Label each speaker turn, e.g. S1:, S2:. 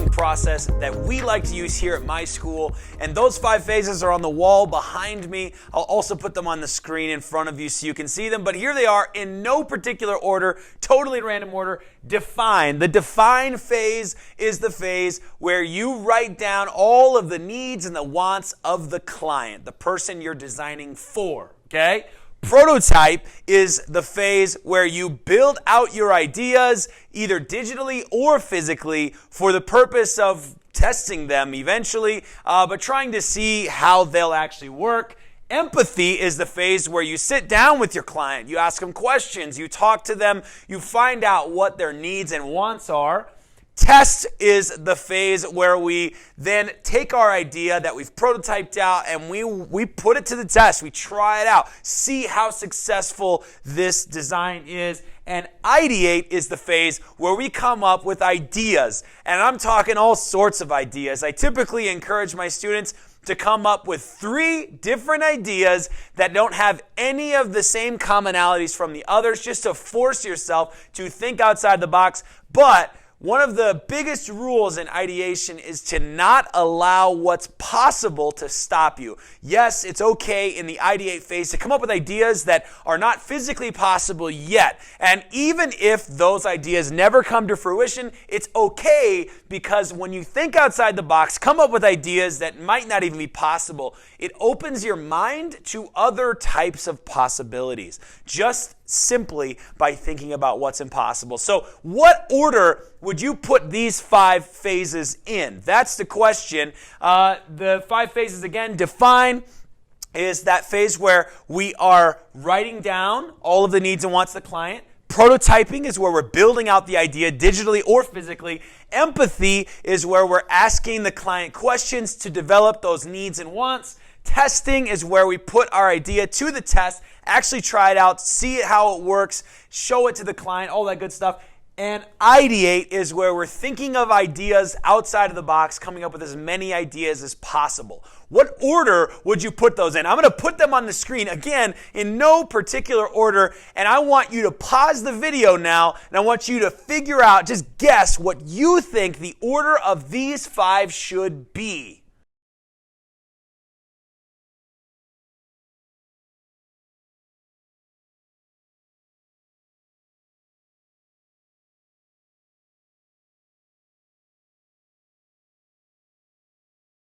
S1: thinking process that we like to use here at my school. And those 5 phases are on the wall behind me. I'll also put them on the screen in front of you so you can see them. But here they are in no particular order, totally random order. Define. The define phase is the phase where you write down all of the needs and the wants of the client, the person you're designing for, okay? Prototype is the phase where you build out your ideas either digitally or physically for the purpose of testing them eventually, but trying to see how they'll actually work. Empathy is the phase where you sit down with your client, you ask them questions, you talk to them, you find out what their needs and wants are. Test is the phase where we then take our idea that we've prototyped out and we put it to the test. We try it out, see how successful this design is. And ideate is the phase where we come up with ideas. And I'm talking all sorts of ideas. I typically encourage my students to come up with 3 different ideas that don't have any of the same commonalities from the others, just to force yourself to think outside the box. But one of the biggest rules in ideation is to not allow what's possible to stop you. Yes, it's okay in the ideate phase to come up with ideas that are not physically possible yet. And even if those ideas never come to fruition, it's okay, because when you think outside the box, come up with ideas that might not even be possible, it opens your mind to other types of possibilities, just simply by thinking about what's impossible. So what order would you put these 5 phases in? That's the question. The 5 phases, again, define is that phase where we are writing down all of the needs and wants of the client. Prototyping is where we're building out the idea digitally or physically. Empathy is where we're asking the client questions to develop those needs and wants. Testing is where we put our idea to the test, actually try it out, see how it works, show it to the client, all that good stuff. And ideate is where we're thinking of ideas outside of the box, coming up with as many ideas as possible. What order would you put those in? I'm going to put them on the screen, again, in no particular order, and I want you to pause the video now, and I want you to figure out, just guess what you think the order of these 5 should be.